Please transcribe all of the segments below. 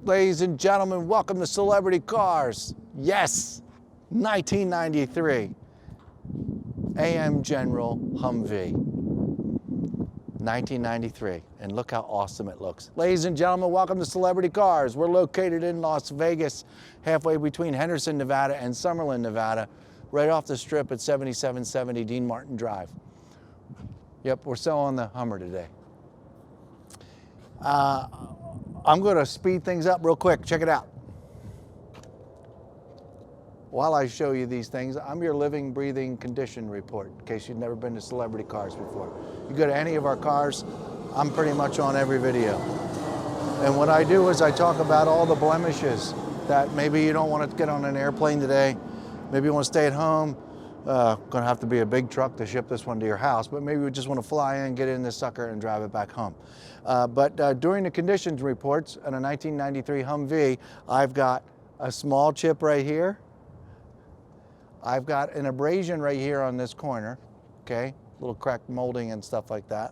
Ladies and gentlemen, welcome to Celebrity Cars. Yes, 1993 AM General Humvee. 1993, and look how awesome it looks. Ladies and gentlemen, welcome to Celebrity Cars. We're located in Las Vegas, halfway between Henderson, Nevada and Summerlin, Nevada, right off the strip at 7770 Dean Martin Drive. Yep, we're selling the Hummer today. I'm going to speed things up real quick. Check it out. While I show you these things, I'm your living, breathing condition report, in case you've never been to Celebrity Cars before. You go to any of our cars, I'm pretty much on every video. And what I do is I talk about all the blemishes that maybe you don't want to get on an airplane today, maybe you want to stay at home. Going to have to be a big truck to ship this one to your house, but maybe you just want to fly in, get in this sucker and drive it back home. But during the conditions reports on a 1993 Humvee, I've got a small chip right here. I've got an abrasion right here on this corner, okay? Little cracked molding and stuff like that.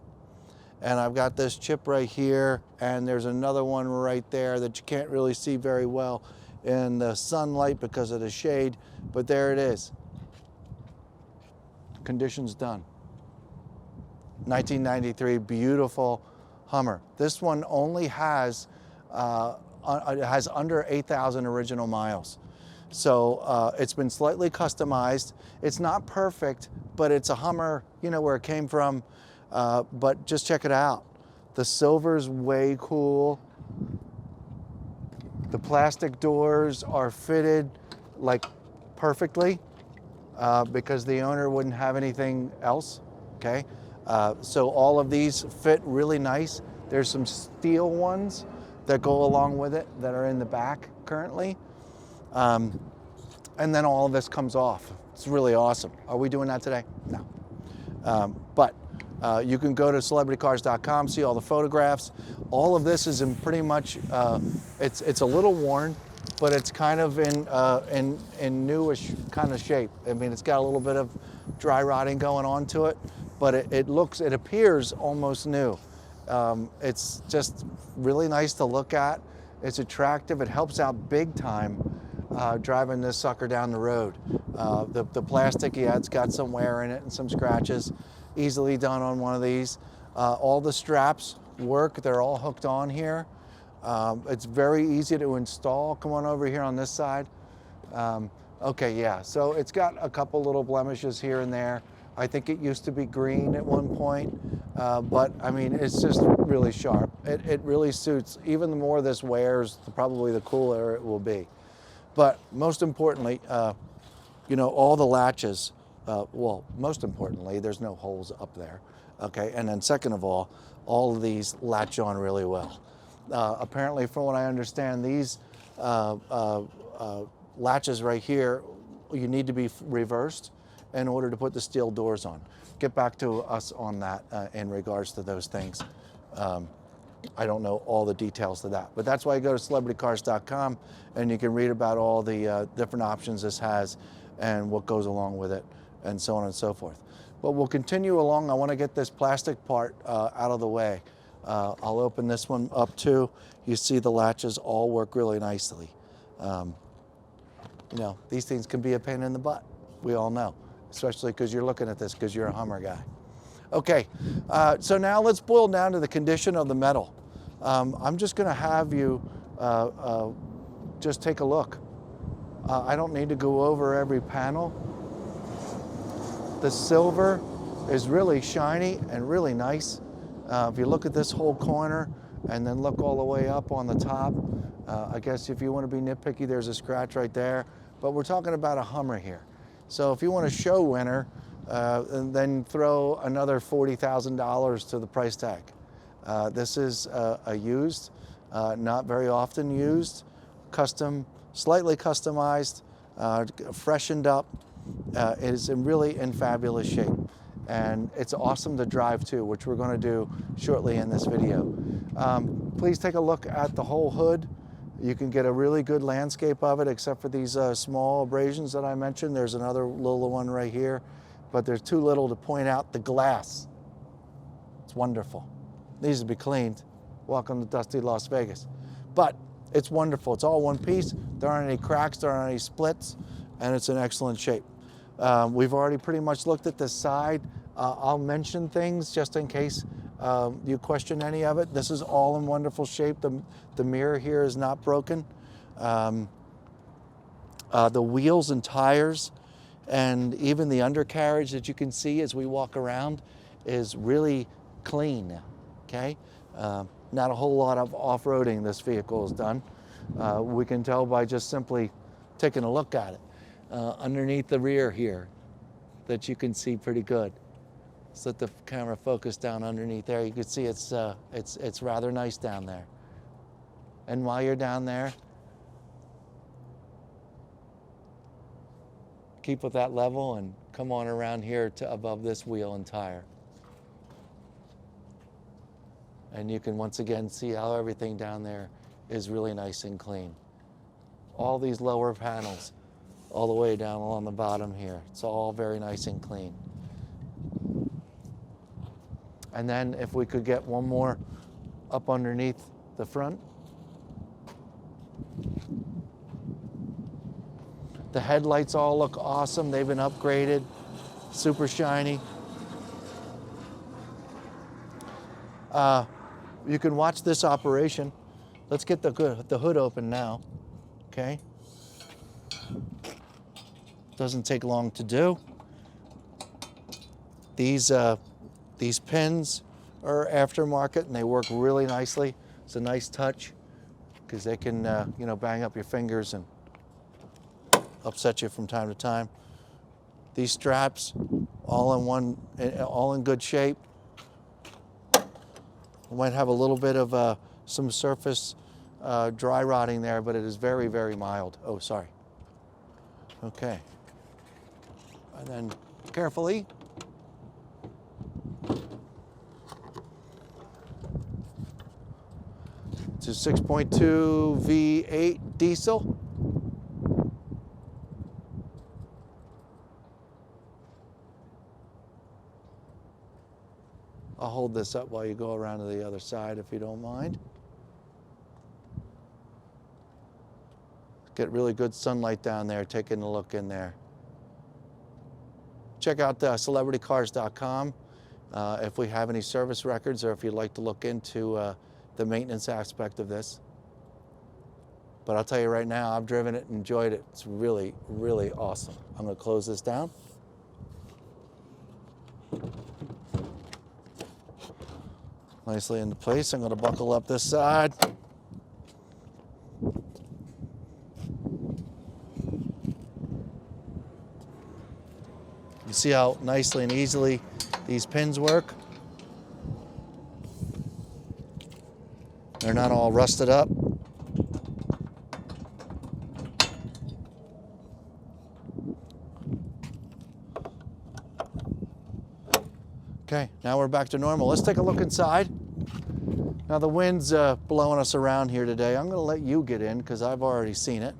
And I've got this chip right here, and there's another one right there that you can't really see very well in the sunlight because of the shade, but there it is. Conditions done. 1993, beautiful Hummer. This one only has, under 8,000 original miles. So it's been slightly customized. It's not perfect, but it's a Hummer, you know where it came from. But just check it out. The silver's way cool. The plastic doors are fitted like perfectly. Because the owner wouldn't have anything else, okay? So all of these fit really nice. There's some steel ones that go along with it that are in the back currently. And then all of this comes off. It's really awesome. Are we doing that today? No. But you can go to celebritycars.com, see all the photographs. All of this is in pretty much, it's a little worn, but it's kind of in newish kind of shape. I mean, it's got a little bit of dry rotting going on to it, but it appears almost new. It's just really nice to look at. It's attractive. It helps out big time driving this sucker down the road. The plastic, yeah, it's got some wear in it and some scratches. Easily done on one of these. All the straps work. They're all hooked on here. It's very easy to install. Come on over here on this side. Okay, yeah, so it's got a couple little blemishes here and there. I think it used to be green at one point, but I mean, it's just really sharp. It really suits. Even the more this wears, probably the cooler it will be. But most importantly, you know, all the latches, well, most importantly, there's no holes up there, okay? And then second of all of these latch on really well. Apparently, from what I understand, these latches right here, you need to be reversed in order to put the steel doors on. Get back to us on that in regards to those things. I don't know all the details to that, but that's why you go to celebritycars.com and you can read about all the different options this has and what goes along with it and so on and so forth. But we'll continue along. I want to get this plastic part out of the way. I'll open this one up too. You see the latches all work really nicely. You know, these things can be a pain in the butt. We all know, especially because you're looking at this because you're a Hummer guy. Okay, so now let's boil down to the condition of the metal. I'm just going to have you just take a look. I don't need to go over every panel. The silver is really shiny and really nice. If you look at this whole corner and then look all the way up on the top, I guess if you want to be nitpicky, there's a scratch right there. But we're talking about a Hummer here. So if you want a show winner, then throw another $40,000 to the price tag. This is a used, not very often used, custom, slightly customized, freshened up. It is really in fabulous shape. And it's awesome to drive too, which we're going to do shortly in this video. Please take a look at the whole hood. You can get a really good landscape of it, except for these small abrasions that I mentioned. There's another little one right here, but there's too little to point out the glass. It's wonderful. Needs to be cleaned. Welcome to dusty Las Vegas. But It's wonderful. It's all one piece. There aren't any cracks, there aren't any splits, and it's in excellent shape. We've already pretty much looked at the side. I'll mention things just in case you question any of it. This is all in wonderful shape. The mirror here is not broken. The wheels and tires and even the undercarriage that you can see as we walk around is really clean, okay? Not a whole lot of off-roading this vehicle has done. We can tell by just simply taking a look at it. Underneath the rear here that you can see pretty good. Let's let the camera focus down underneath there. You can see it's rather nice down there. And while you're down there, keep with that level and come on around here to above this wheel and tire. And you can once again see how everything down there is really nice and clean. All these lower panels, all the way down along the bottom here, it's all very nice and clean. And then if we could get one more up underneath the front. The headlights all look awesome. They've been upgraded, super shiny. You can watch this operation. Let's get the hood open now, okay? Doesn't take long to do. These pins are aftermarket and they work really nicely. It's a nice touch because they can, you know, bang up your fingers and upset you from time to time. These straps, all in good shape. We might have a little bit of some surface dry rotting there, but it is very, very mild. Oh, sorry. Okay. And then carefully. It's a 6.2 V8 diesel. I'll hold this up while you go around to the other side if you don't mind. Get really good sunlight down there, taking a look in there. Check out celebritycars.com if we have any service records or if you'd like to look into the maintenance aspect of this. But I'll tell you right now, I've driven it and enjoyed it. It's really, really awesome. I'm going to close this down. Nicely into place. I'm going to buckle up this side. You see how nicely and easily these pins work? They're not all rusted up. Okay, now we're back to normal. Let's take a look inside. Now the wind's blowing us around here today. I'm going to let you get in because I've already seen it.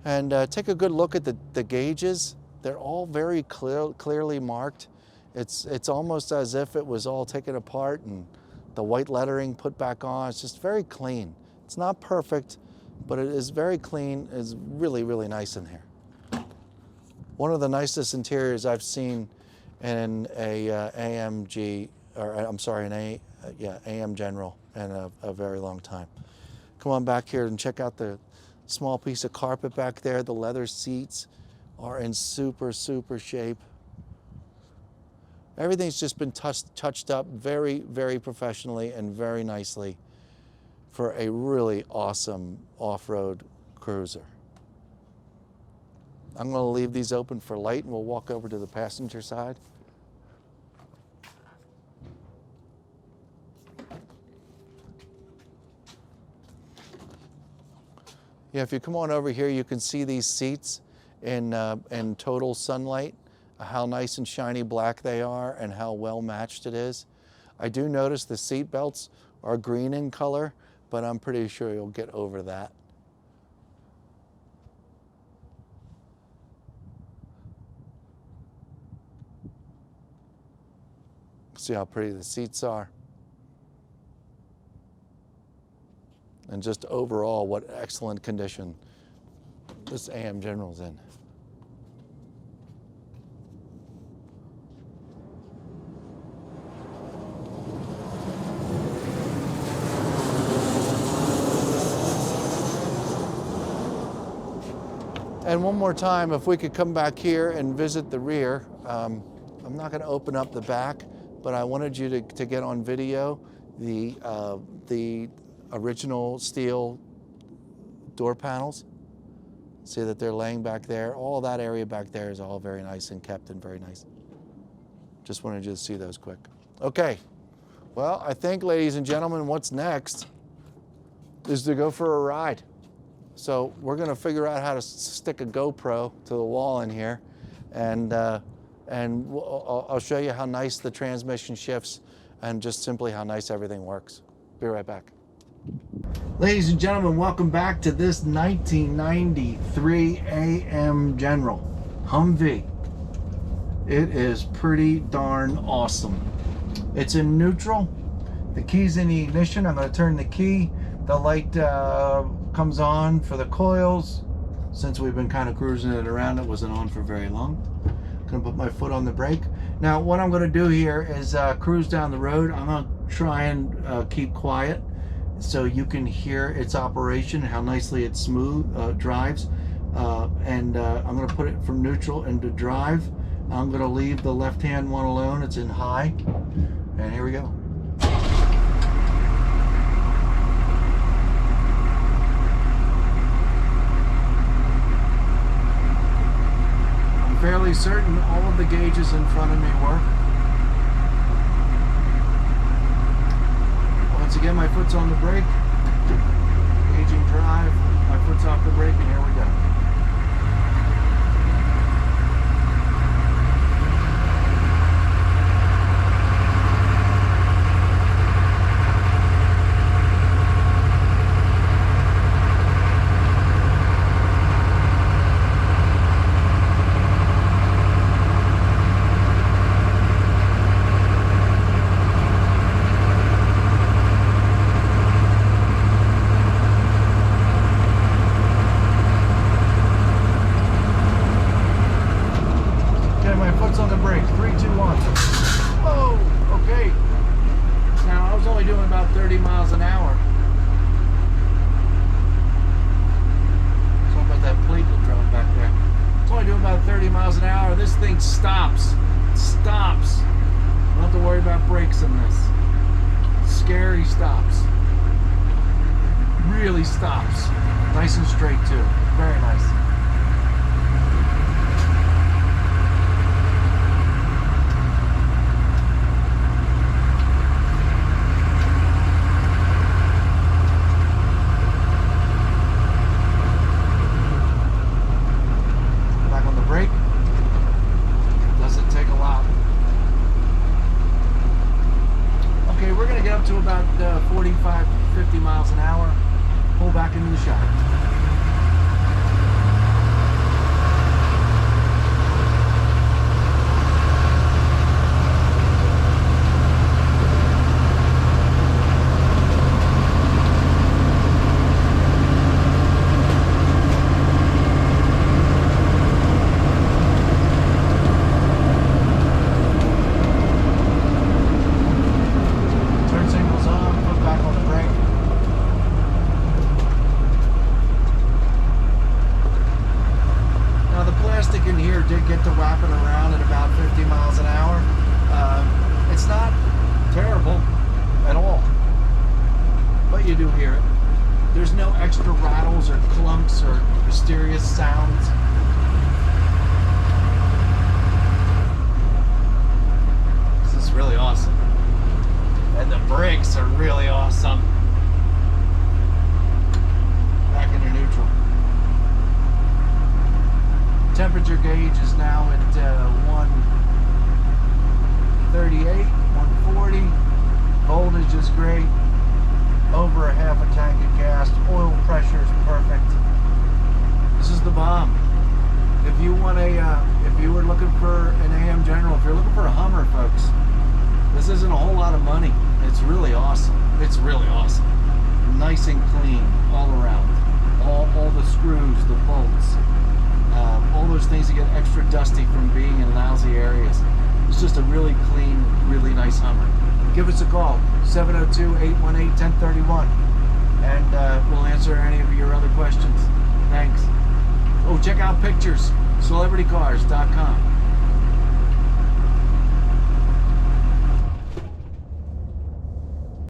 And take a good look at the gauges. They're all very clearly marked. It's almost as if it was all taken apart and the white lettering put back on. It's just very clean. It's not perfect, but it is very clean. It's really, really nice in here. One of the nicest interiors I've seen in a AMG, or I'm sorry, AM General in a very long time. Come on back here and check out the small piece of carpet back there. The leather seats are in super, super shape. Everything's just been touched up very, very professionally and very nicely for a really awesome off-road cruiser. I'm going to leave these open for light and we'll walk over to the passenger side. Yeah, if you come on over here, you can see these seats in total sunlight, how nice and shiny black they are and how well matched it is. I do notice the seat belts are green in color, but I'm pretty sure you'll get over that. See how pretty the seats are. And just overall, what excellent condition this AM General's in. And one more time, if we could come back here and visit the rear. I'm not going to open up the back, but I wanted you to get on video the original steel door panels. See that they're laying back there. All that area back there is all very nice and kept and very nice. Just wanted you to see those quick. Okay, well, I think, ladies and gentlemen, what's next is to go for a ride. So we're going to figure out how to stick a GoPro to the wall in here, and I'll show you how nice the transmission shifts and just simply how nice everything works. Be right back. Ladies and gentlemen, welcome back to this 1993 AM General Humvee. It is pretty darn awesome. It's in neutral. The key's in the ignition. I'm going to turn the key. The light comes on for the coils. Since we've been kind of cruising it around, it wasn't on for very long. I'm going to put my foot on the brake. Now, what I'm going to do here is cruise down the road. I'm going to try and keep quiet so you can hear its operation, how nicely it drives. I'm going to put it from neutral into drive. I'm going to leave the left-hand one alone. It's in high. And here we go. Fairly certain all of the gauges in front of me work. Once again, my foot's on the brake, gauging drive, my foot's off the brake, and here we go. On the brake, 3, 2, 1. Whoa, okay. Now I was only doing about 30 miles an hour. Something about that plate that drove back there. It's only doing about 30 miles an hour. This thing stops. It stops. You don't have to worry about brakes in this. Scary stops. Really stops. Nice and straight too. Very nice. To about 45, 50 miles an hour, pull back into the shop. In here did get to whapping around at about 50 miles an hour. It's not terrible at all, but you do hear it. There's no extra rattles or clunks or mysterious sounds. This is really awesome. And the brakes are really awesome. Back into neutral. Temperature gauge is now at 138, 140. Voltage is great. Over a half a tank of gas. Oil pressure is perfect. This is the bomb. If you want if you were looking for an AM General, if you're looking for a Hummer, folks, this isn't a whole lot of money. It's really awesome. It's really awesome. nice and clean all around. All the screws, the bolts, all those things that get extra dusty from being in lousy areas. It's just a really clean, really nice Hummer. Give us a call, 702-818-1031, and we'll answer any of your other questions. Thanks. Oh, check out pictures, celebritycars.com.